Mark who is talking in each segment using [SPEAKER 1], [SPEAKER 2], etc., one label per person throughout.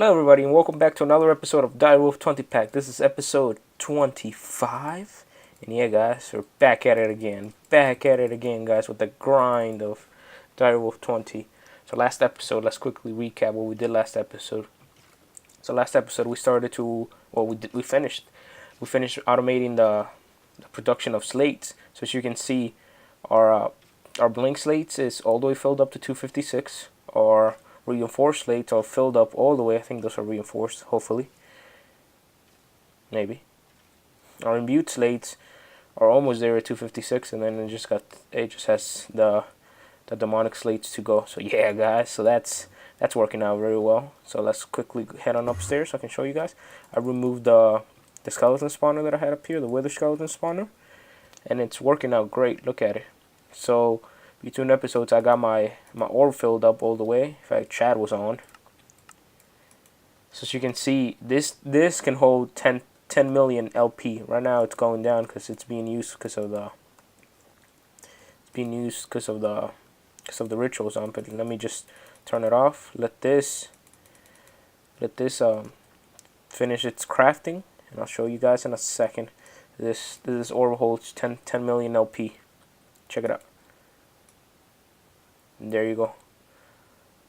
[SPEAKER 1] Hello everybody and welcome back to another episode of Direwolf20 Pack. This is episode 25. And yeah guys, we're back at it again. Back at it again guys with the grind of Direwolf20. So last episode, let's quickly recap what we did last episode. So last episode we started to, well we finished automating the production of slates. So as you can see, our blank slates is all the way filled up to 256. Our reinforced slates are filled up all the way. I think those are reinforced, hopefully. Maybe. Our imbued slates are almost there at 256, and then it just has the demonic slates to go. So yeah guys, so that's working out very well. So let's quickly head on upstairs so I can show you guys. I removed the skeleton spawner that I had up here, the wither skeleton spawner, and it's working out great. Look at it. So between episodes, I got my orb filled up all the way. In fact, Chad was on. So as you can see, this can hold 10 million LP. Right now, it's going down because it's being used because of the rituals on. But let me just turn it off. Let this finish its crafting, and I'll show you guys in a second. This orb holds 10 million LP. Check it out. And there you go.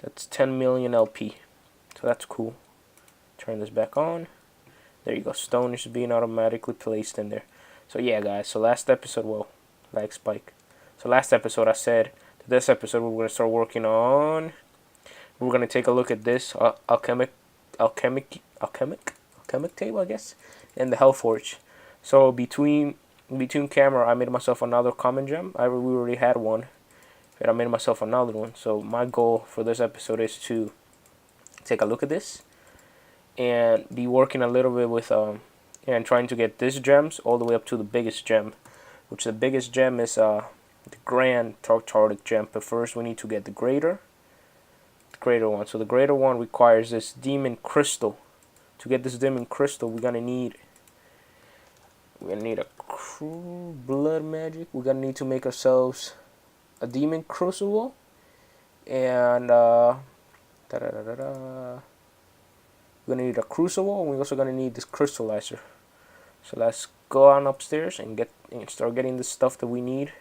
[SPEAKER 1] That's 10 million LP. So that's cool. Turn this back on. There you go. Stone is being automatically placed in there. So yeah guys, so last episode, well, lag spike. So last episode I said that this episode we're going to start working on, we're going to take a look at this alchemic table, I guess, and the Hellforge. So between camera I made myself another common gem. We already had one. But I made myself another one. So my goal for this episode is to take a look at this and be working a little bit with and trying to get these gems all the way up to the biggest gem, which the biggest gem is the Grand Tartaric gem. But first we need to get the greater one. So the greater one requires this demon crystal. To get this demon crystal, we're gonna need a blood magic. We're gonna need to make ourselves a demon crucible, and we're gonna need a crucible, and we're also gonna need this crystallizer. So let's go on upstairs and start getting the stuff that we need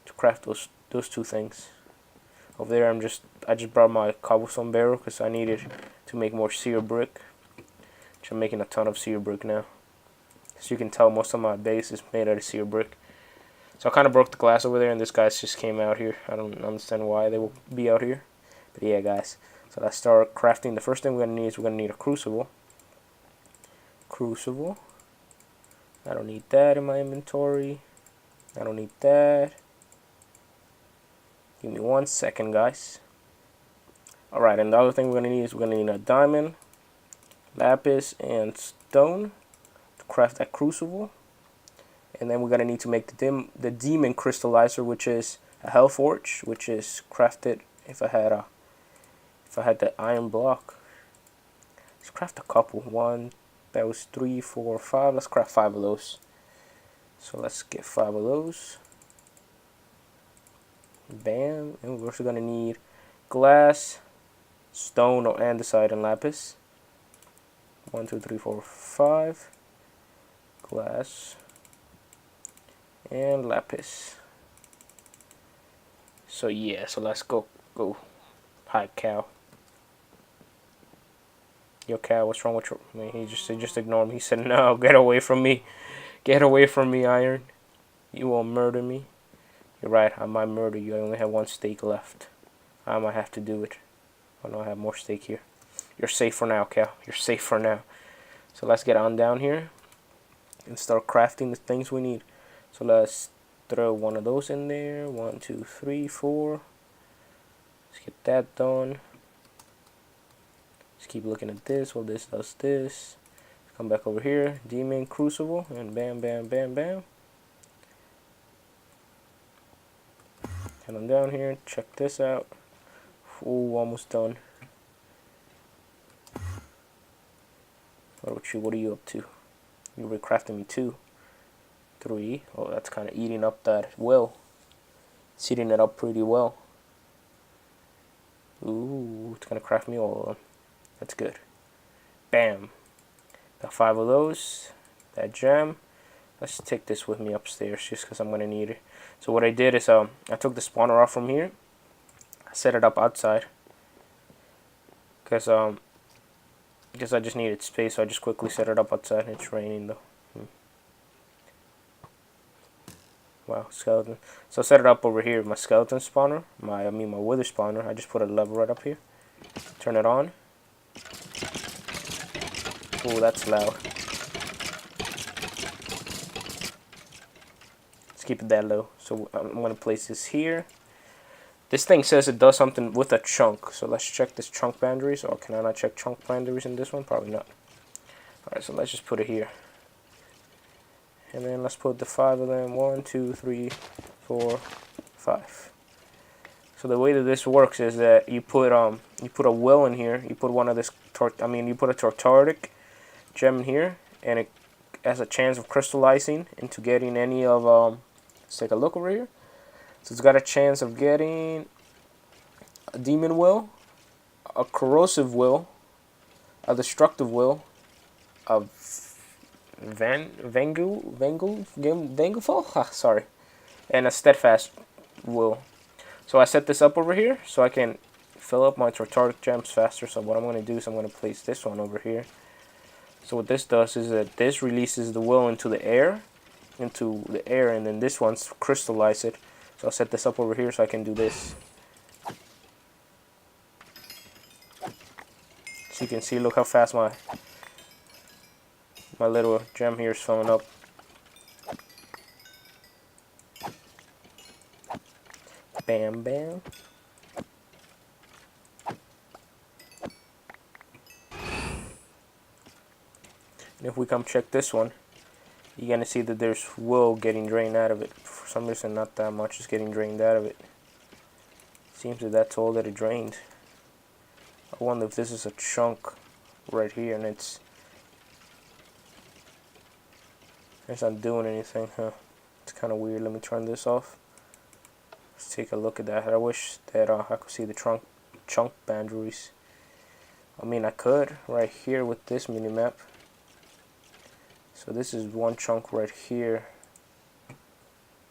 [SPEAKER 1] to craft those two things. Over there, I just brought my cobblestone barrel because I needed to make more seer brick. Which I'm making a ton of seer brick now. As you can tell, most of my base is made out of seer brick. So I kind of broke the glass over there, and this guys just came out here. I don't understand why they will be out here. But yeah, guys. So let's start crafting. The first thing we're going to need is we're going to need a crucible. Crucible. I don't need that in my inventory. I don't need that. Give me 1 second, guys. Alright, and the other thing we're going to need is we're going to need a diamond, lapis, and stone to craft that crucible. And then we're gonna need to make the demon crystallizer, which is a Hellforge, which is crafted if I had the iron block. Let's craft a couple. That was 3, 4, 5. Let's craft 5 of those. So let's get 5 of those. Bam. And we're also gonna need glass, stone, or andesite, and lapis. 1, 2, 3, 4, 5. Glass and lapis. So yeah, so let's go. Hi, cow. Yo, cow, what's wrong with you? I mean, he just ignored me. He said, "No, get away from me. Get away from me, Iron. You won't murder me." You're right, I might murder you. I only have 1 steak left. I might have to do it. Oh no, I have more steak here. You're safe for now, cow. You're safe for now. So let's get on down here and start crafting the things we need. So let's throw 1 of those in there. 1, 2, 3, 4. Let's get that done. Let's keep looking at this while this does this. Come back over here. Demon crucible. And bam, bam, bam, bam. Head on down here. Check this out. Ooh, almost done. What about you? What are you up to? You're recrafting me 2. 3. Oh, that's kind of eating up that well. It's eating it up pretty well. Ooh, it's gonna craft me all of them. That's good. Bam. Got 5 of those. That gem. Let's take this with me upstairs just because I'm going to need it. So what I did is I took the spawner off from here. I set it up outside. Because I just needed space, so I just quickly set it up outside. It's raining though. Wow, skeleton. So I set it up over here, my skeleton spawner, my wither spawner. I just put a lever right up here. Turn it on. Oh, that's loud. Let's keep it that low. So I'm going to place this here. This thing says it does something with a chunk. So let's check this chunk boundaries. Or can I not check chunk boundaries in this one? Probably not. Alright, so let's just put it here. And then let's put the 5 of them. 1, 2, 3, 4, 5. So the way that this works is that you put a will in here. You put one of this you put a Tartaric gem in here, and it has a chance of crystallizing into getting any of let's take a look over here. So it's got a chance of getting a demon will, a corrosive will, a destructive will, a sorry, and a steadfast will. So I set this up over here so I can fill up my Tartaric gems faster. So what I'm going to do is I'm going to place this one over here. So what this does is that this releases the will into the air, and then this one's crystallize it. So I'll set this up over here so I can do this. So you can see, look how fast my little gem here is filling up. Bam, bam. And if we come check this one, you're going to see that there's will getting drained out of it. For some reason, not that much is getting drained out of it. Seems that that's all that it drained. I wonder if this is a chunk right here and it's not doing anything, huh? It's kind of weird. Let me turn this off. Let's take a look at that. I wish that I could see the chunk boundaries. I mean, I could right here with this minimap. So this is one chunk right here.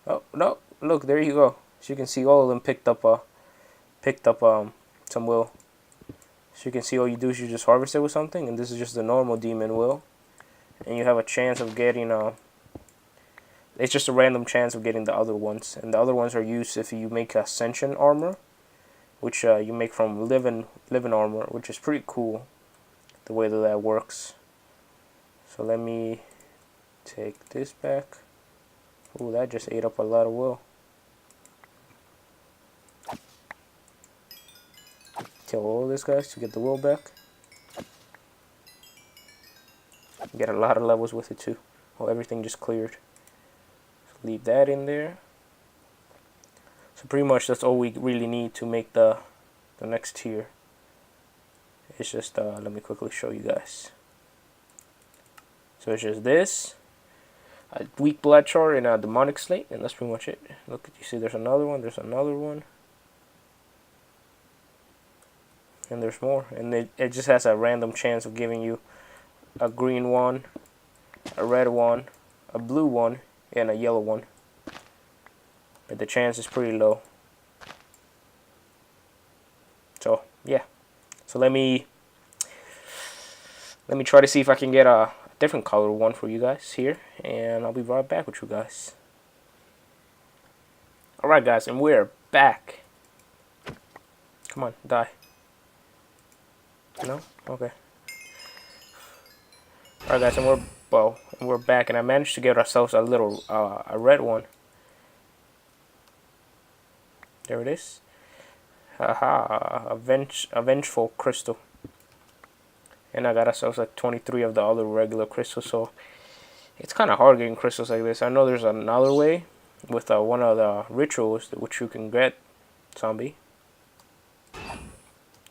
[SPEAKER 1] Oh no! Look, there you go. So you can see all of them picked up some will. So you can see all you do is you just harvest it with something, and this is just the normal demon will, and you have a chance of getting it's just a random chance of getting the other ones, and the other ones are used if you make ascension armor, which you make from living armor, which is pretty cool the way that works. So let me take this back. Oh, that just ate up a lot of will. Kill all this guys to get the will back. Get a lot of levels with it too. Oh, everything just cleared. So leave that in there. So pretty much that's all we really need to make the next tier. It's just let me quickly show you guys. So it's just this, a weak blood chart, and a demonic slate, and that's pretty much it. Look, you see there's another one, and there's more, and it just has a random chance of giving you a green one, a red one, a blue one, and a yellow one, but the chance is pretty low. So yeah, so let me try to see if I can get a different color one for you guys here, and I'll be right back with you guys. Alright guys, and we're back. Come on, die. No? Okay. Alright guys, and we're back, and I managed to get ourselves a little a red one. There it is. Haha, a vengeful crystal. And I got ourselves like 23 of the other regular crystals, so it's kind of hard getting crystals like this. I know there's another way with one of the rituals which you can get, zombie.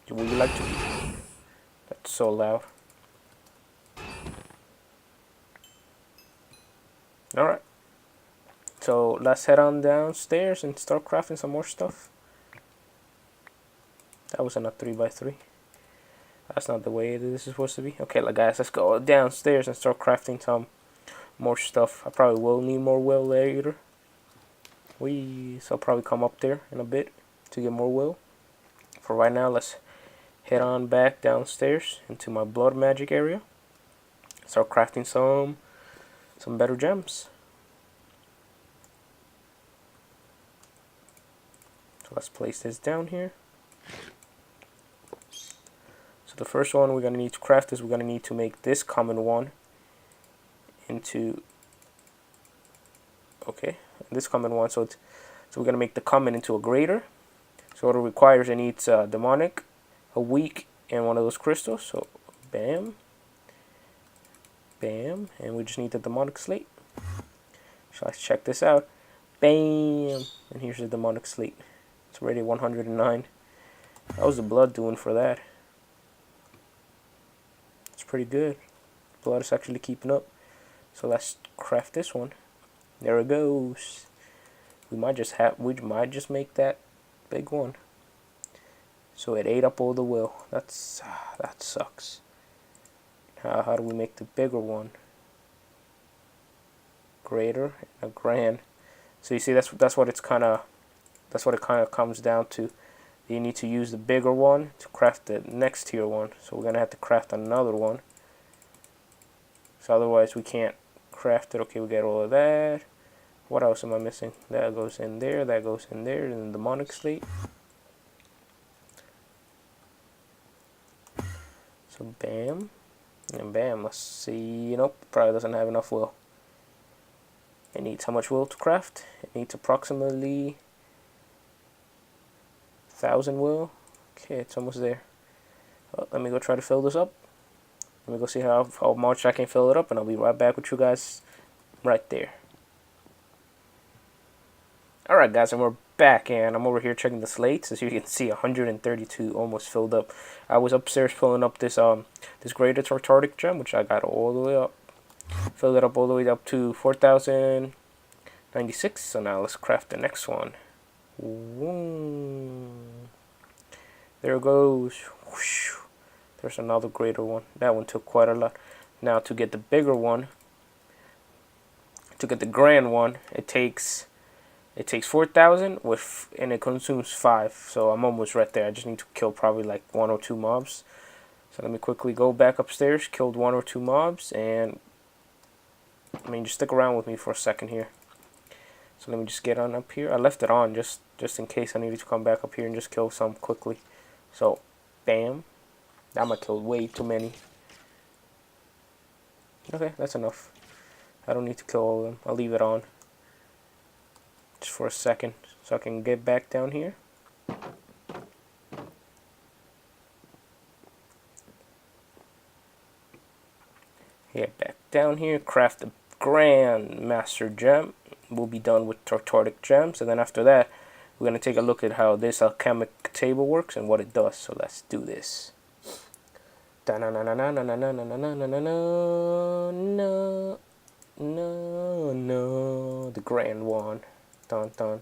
[SPEAKER 1] Would you like to? That's so loud. Alright. So let's head on downstairs and start crafting some more stuff. That wasn't a 3x3. That's not the way this is supposed to be. Okay, like guys, let's go downstairs and start crafting some more stuff. I probably will need more will later. So I'll probably come up there in a bit to get more will. For right now, let's head on back downstairs into my blood magic area. Start crafting some better gems. So let's place this down here. So the first one we're gonna need to craft is we're gonna need to make this common one into this common one. So we're gonna make the common into a greater. So what it requires, it needs a demonic, a weak, and one of those crystals. So bam, bam, and we just need the demonic slate. So let's check this out. Bam, and here's the demonic slate. It's already 109. How's the blood doing for that? It's pretty good. Blood is actually keeping up. So let's craft this one. There it goes. We might just make that big one. So it ate up all the will. That sucks. How do we make the bigger one? Greater and a grand. So you see, that's what it kind of comes down to. You need to use the bigger one to craft the next tier one. So we're gonna have to craft another one. So otherwise we can't craft it. Okay, we get all of that. What else am I missing? That goes in there, that goes in there, and the demonic slate. So bam, and bam. Let's see. Nope, probably doesn't have enough will. It needs how much will to craft? It needs approximately 1,000 will. Okay, it's almost there. Well, let me go try to fill this up. Let me go see how much I can fill it up, and I'll be right back with you guys right there. Alright guys, and we're back, and I'm over here checking the slates. As you can see, 132 almost filled up. I was upstairs filling up this greater tartaric gem, which I got all the way up. Filled it up all the way up to 4,096. So now let's craft the next one. Woo. There it goes. Whoosh. There's another greater one. That one took quite a lot. Now to get the bigger one, to get the grand one, it takes 4,000 and it consumes 5. So I'm almost right there. I just need to kill probably like 1 or 2 mobs. So let me quickly go back upstairs. Killed 1 or 2 mobs, and just stick around with me for a second here. So let me just get on up here. I left it on just in case I needed to come back up here and just kill some quickly. So bam. That might kill way too many. Okay, that's enough. I don't need to kill all of them. I'll leave it on just for a second so I can get back down here. Get back down here, craft the Grand Master Gem. We'll be done with Tartaric Gems, and then after that we're going to take a look at how this alchemic table works and what it does. So let's do this. No, the grand one. Dun dun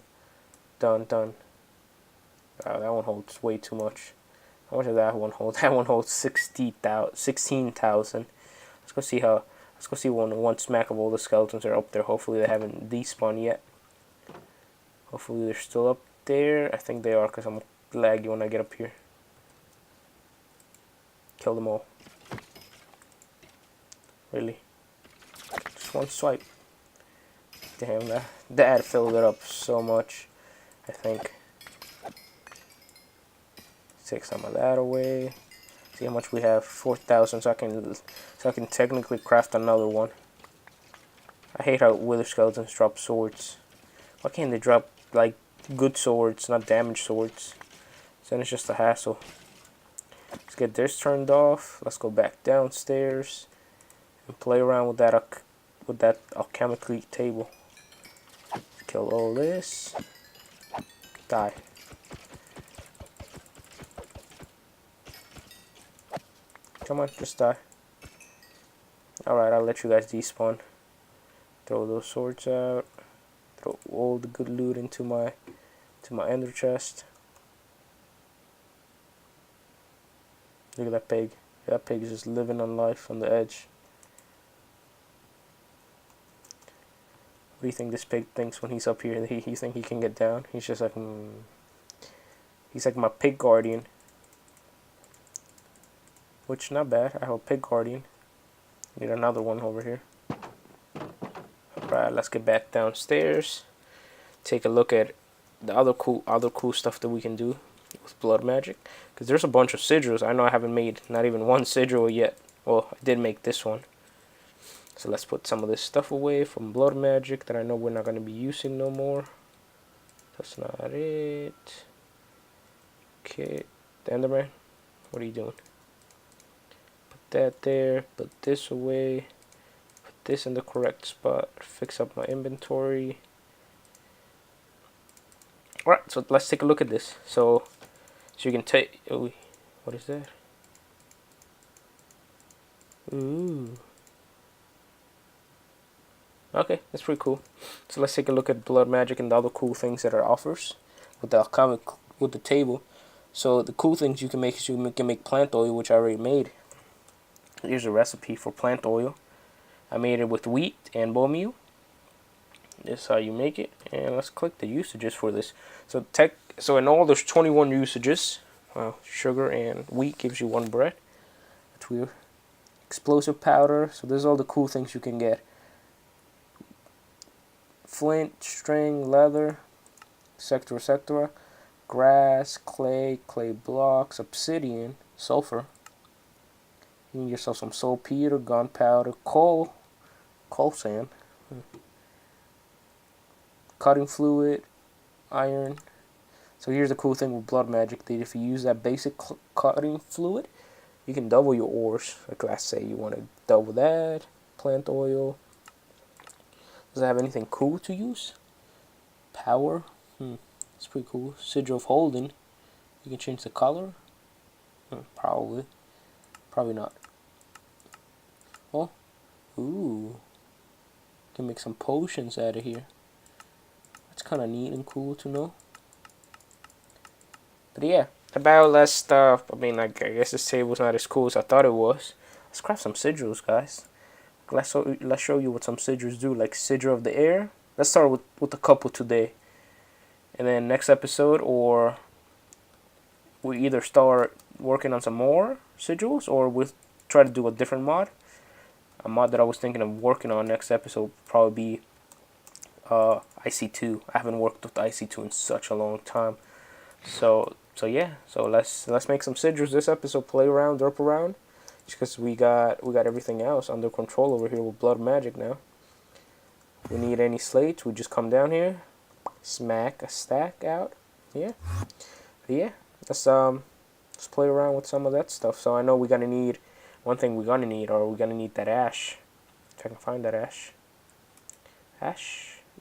[SPEAKER 1] dun dun. Wow, that one holds way too much. How much does that one hold? That one holds 16,000. Let's go see one smack of all the skeletons are up there. Hopefully they haven't despawned yet. Hopefully they're still up there. I think they are, because I'm laggy when I get up here. Kill them all. Really? Just one swipe. Damn, that filled it up so much, I think. Take some of that away. See how much we have. 4,000, so I can technically craft another one. I hate how wither skeletons drop swords. Why can't they drop like good swords, not damaged swords? So then it's just a hassle. Let's get this turned off. Let's go back downstairs and play around with that alchemic table. Kill all this. Die. Come on, just die. Alright, I'll let you guys despawn. Throw those swords out. Throw all the good loot into my ender chest. Look at that pig. That pig is just living on life on the edge. What do you think this pig thinks when he's up here? He think he can get down? He's just like, He's like my pig guardian. Which, not bad. I have a pig guardian. Need another one over here. Alright, let's get back downstairs. Take a look at the other cool stuff that we can do with blood magic. Because there's a bunch of sigils. I know I haven't made not even one sigil yet. Well, I did make this one. So let's put some of this stuff away from blood magic that I know we're not going to be using no more. That's not it. Okay, the Enderman, what are you doing? Put that there, put this away, put this in the correct spot, fix up my inventory. Alright, so let's take a look at this. So you can take, oh, what is that? Ooh. Okay, that's pretty cool. So let's take a look at blood magic and the other cool things that it offers with the table. So the cool things you can make is you can make plant oil, which I already made. Here's a recipe for plant oil. I made it with wheat and bone meal. This is how you make it. And let's click the usages for this. So in all there's 21 usages. Wow, sugar and wheat gives you 1 bread. That's weird. Explosive powder. So there's all the cool things you can get. Flint, string, leather, etc. Grass, clay blocks, obsidian, sulfur. You need yourself some saltpeter, gunpowder, coal sand, cutting fluid, iron. So here's the cool thing with blood magic, that if you use that basic cutting fluid, you can double your ores. Like let's say you want to double that. Plant oil. Does it have anything cool to use? Power. It's pretty cool. Sigil of holding. You can change the color. Probably not. Oh, ooh. Can make some potions out of here. That's kind of neat and cool to know. But yeah, about less stuff. I mean, I guess this table's not as cool as I thought it was. Let's craft some sigils, guys. Let's show you what some sigils do, like sigil of the air. Let's start with a couple today. And then next episode, or we either start working on some more sigils, or we'll try to do a different mod. A mod that I was thinking of working on next episode would probably be IC2. I haven't worked with IC2 in such a long time. So yeah. So let's make some sigils this episode. Play around, derp around, just because we got everything else under control over here with blood magic now. If we need any slates, we just come down here. Smack a stack out. Yeah. Let's play around with some of that stuff. So I know we're gonna need we're gonna need that ash. If I can find that ash.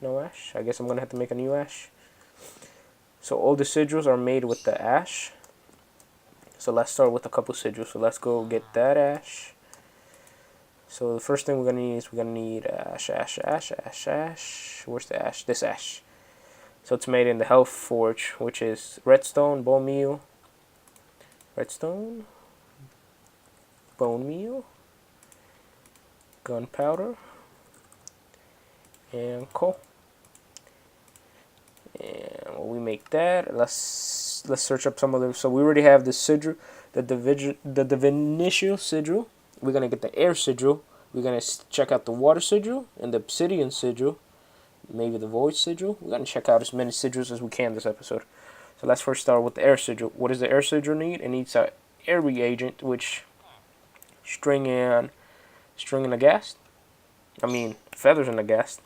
[SPEAKER 1] No ash. I guess I'm gonna have to make a new ash. So all the sigils are made with the ash. So let's start with a couple sigils. So let's go get that ash. So the first thing we're gonna need ash. Where's the ash? This ash. So it's made in the health forge, which is redstone, bone meal, gunpowder, and coal. And when we make that, let's search up some of them. So we already have the sigil, the divination sigil. We're gonna get the air sigil. We're gonna check out the water sigil and the obsidian sigil. Maybe the void sigil. We're gonna check out as many sigils as we can this episode. So let's first start with the air sigil. What does the air sigil need? It needs a air reagent, which string and a ghast. I mean feathers in a ghast.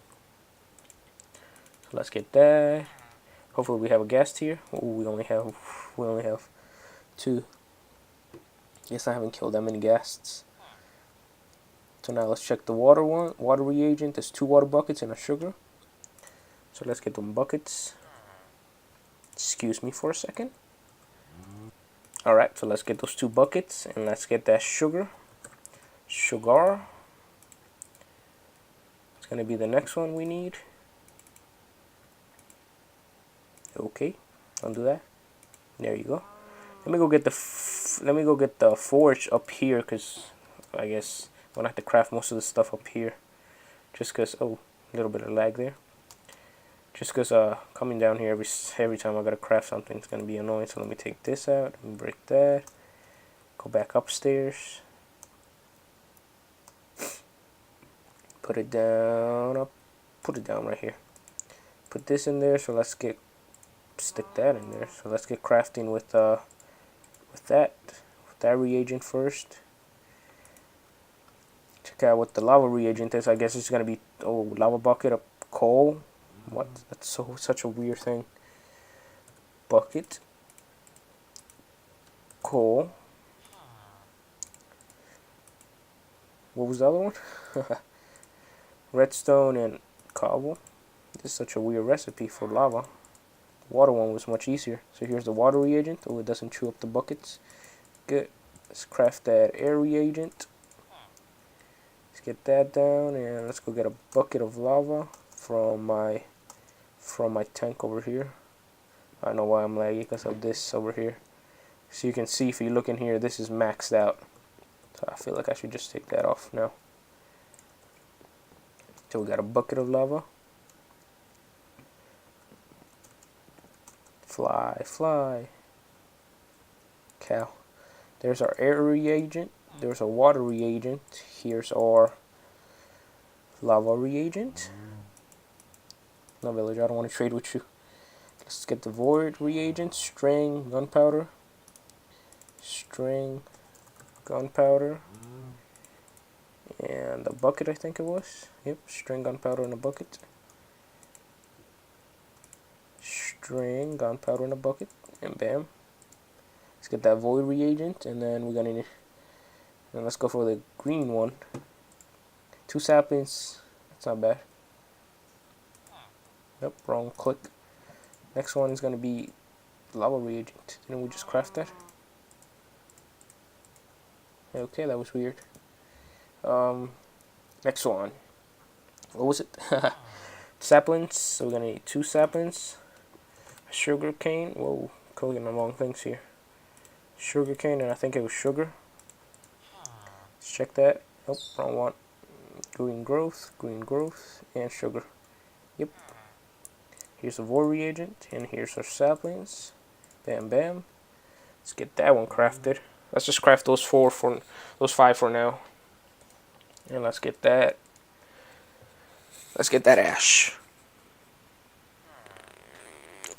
[SPEAKER 1] So let's get that. Hopefully we have a ghast here. Ooh, we only have 2. Guess I haven't killed that many ghasts. So now let's check the water one. Water reagent. There's 2 water buckets and a sugar. So let's get them buckets. Excuse me for a second. Alright, so let's get those 2 buckets and let's get that sugar. Sugar. It's gonna be the next one we need. Okay, don't do that. There you go. Let me go get the forge up here, cause I guess I'm gonna have to craft most of the stuff up here. Just cause, oh, a little bit of lag there. Just cause coming down here every time I gotta craft something, it's gonna be annoying. So let me take this out and break that. Go back upstairs. Put it down. Put it down right here. Put this in there. So let's stick that in there. So let's get crafting with that reagent first. Check out what the lava reagent is. I guess it's gonna be lava bucket of coal. What? That's such a weird thing. Bucket, coal. What was the other one? Redstone and cobble. This is such a weird recipe for lava. The water one was much easier. So here's the water reagent. Oh, it doesn't chew up the buckets. Good. Let's craft that air reagent. Let's get that down, and let's go get a bucket of lava from my tank over here. I don't know why I'm lagging, because of this over here. So you can see, if you look in here, this is maxed out. So I feel like I should just take that off now. So we got a bucket of lava. Fly, fly. Cow. There's our air reagent. There's a water reagent. Here's our lava reagent. No, villager, I don't want to trade with you. Let's get the void reagent. String, gunpowder. String, gunpowder. And a bucket, I think it was. Yep, string, gunpowder, and a bucket. String, gunpowder, and a bucket. And bam. Let's get that void reagent, and then we're gonna need. And let's go for the green one. 2 saplings. That's not bad. Nope, wrong click. Next one is gonna be lava reagent. Didn't we just craft that? Okay, that was weird. Next one. What was it? Saplings. So we're gonna need 2 saplings. Sugar cane. Whoa, clicking the wrong things here. Sugar cane, and I think it was sugar. Let's check that. Nope, wrong one. Green growth, and sugar. Yep. Here's the void reagent, and here's our saplings. Bam, bam. Let's get that one crafted. Let's just craft those 5 for now. And let's get that. Let's get that ash.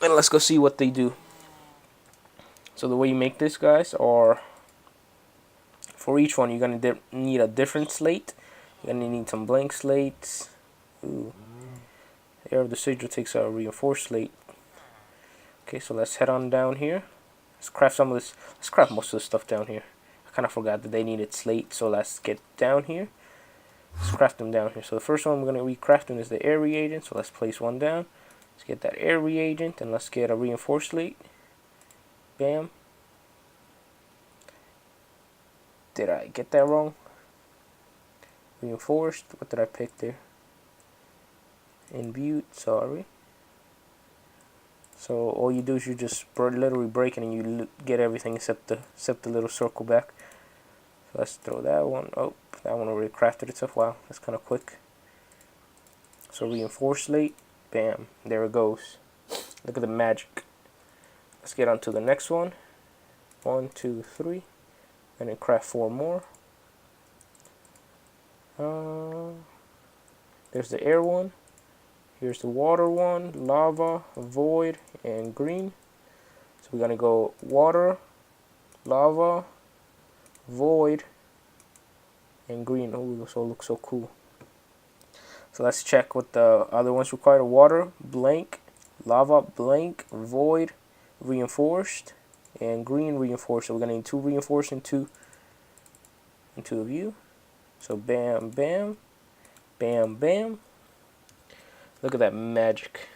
[SPEAKER 1] And let's go see what they do. So the way you make this, guys, are for each one you're gonna need a different slate. You're gonna need some blank slates. Ooh. Air of the Sigil takes a reinforced slate. Okay, so let's head on down here. Let's craft some of this. Let's craft most of the stuff down here. I kind of forgot that they needed slate, so let's get down here. Let's craft them down here. So the first one we're gonna be crafting is the air reagent. So let's place one down. Let's get that air reagent, and let's get a reinforced slate. Bam. Did I get that wrong? Reinforced. What did I pick there? Imbute. Sorry. So all you do is you just literally break it, and you get everything except the little circle back. So let's throw that one. Oh, that one already crafted itself. Wow, that's kind of quick. So reinforced slate. Bam. There it goes. Look at the magic. Let's get on to the next one. 1, 2, 3. And then craft 4 more. There's the air one. Here's the water one, lava, void, and green. So we're gonna go water, lava, void, and green. Oh, this all looks so cool. So let's check what the other ones require. Water, blank, lava, blank, void, reinforced, and green reinforced. So we're gonna need 2 reinforced and 2 of you. So bam, bam, bam, bam. Look at that magic.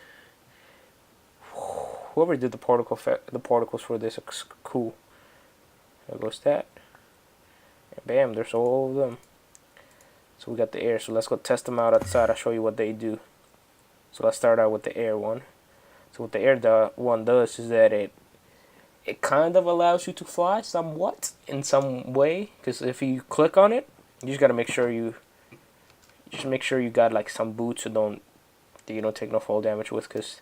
[SPEAKER 1] Whoever did the particles for this looks cool. There goes that. And bam, there's all of them. So we got the air. So let's go test them out outside. I'll show you what they do. So let's start out with the air one. So what the air one does is that it kind of allows you to fly somewhat in some way, because if you click on it, you just gotta make sure you got like some boots so you don't take no fall damage with, because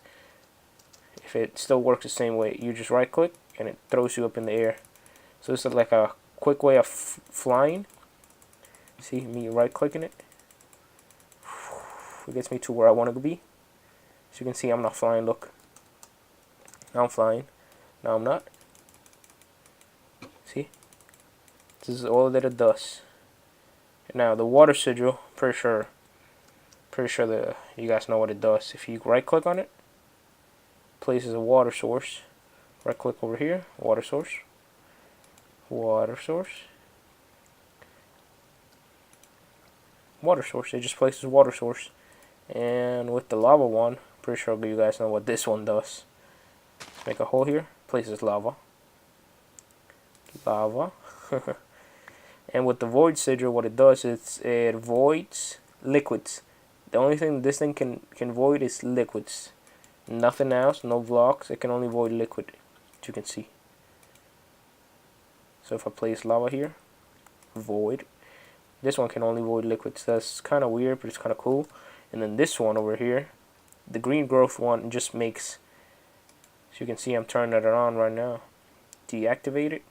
[SPEAKER 1] if it still works the same way, you just right click and it throws you up in the air. So this is like a quick way of flying. See me right clicking it, it gets me to where I want to be. So you can see I'm not flying. Look, now I'm flying. Now I'm not. See, this is all that it does. Now the water sigil, pretty sure you guys know what it does. If you right click on it, places a water source. Right click over here, water source, water source, water source. It just places water source. And with the lava one, pretty sure you guys know what this one does. Make a hole here, places lava, lava. And with the void sigil, what it does is it voids liquids. The only thing this thing can void is liquids. Nothing else, no blocks. It can only void liquid, as you can see. So if I place lava here, void. This one can only void liquids. That's kind of weird, but it's kind of cool. And then this one over here, the green growth one, just makes, as you can see, I'm turning it on right now. Deactivate it.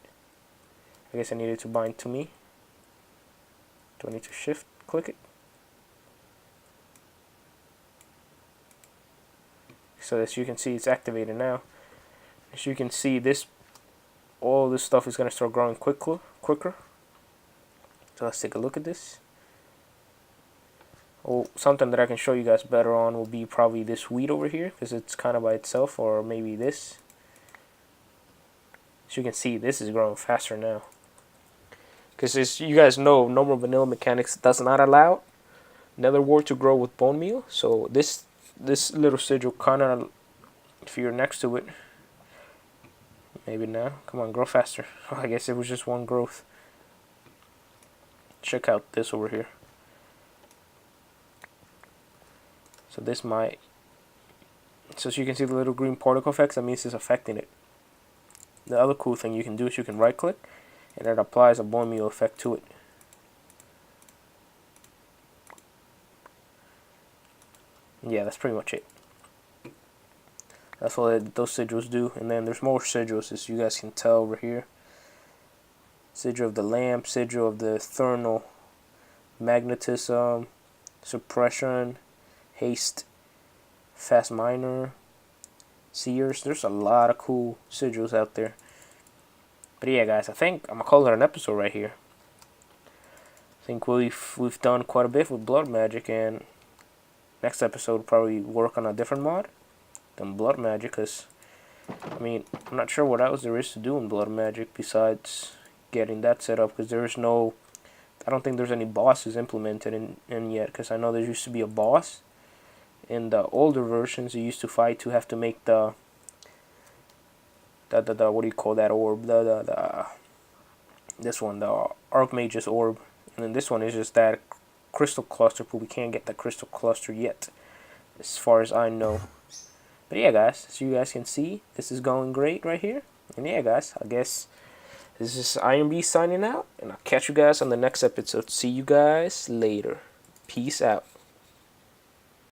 [SPEAKER 1] I guess I need it to bind to me. Do I need to shift click it? So as you can see, it's activated now. As you can see, all this stuff is gonna start growing quicker. So let's take a look at this. Oh, something that I can show you guys better on will be probably this wheat over here, because it's kind of by itself, or maybe this. As you can see, this is growing faster now. Because as you guys know, normal vanilla mechanics does not allow nether wart to grow with bone meal. So this little sigil kind of, if you're next to it, maybe now, come on, grow faster. I guess it was just one growth. Check out this over here. So this might, so as you can see the little green particle effects, that means it's affecting it. The other cool thing you can do is you can right click and it applies a bone meal effect to it. Yeah, that's pretty much it. That's what those sigils do. And then there's more sigils, as you guys can tell over here. Sigil of the lamp, sigil of the thermal magnetism, suppression, haste, fast miner, seers. There's a lot of cool sigils out there. But yeah, guys, I think I'm gonna call it an episode right here. I think we've done quite a bit with blood magic, and next episode we'll probably work on a different mod than blood magic, because I mean, I'm not sure what else there is to do in blood magic besides getting that set up, because there is no, I don't think there's any bosses implemented in yet, because I know there used to be a boss in the older versions. You used to fight to have to make the what do you call that orb, this one, the Archmage's orb. And then this one is just that crystal cluster, but we can't get the crystal cluster yet, as far as I know. But yeah, guys, as you guys can see, this is going great right here. And yeah, guys, I guess this is IronB signing out, and I'll catch you guys on the next episode. See you guys later. Peace out.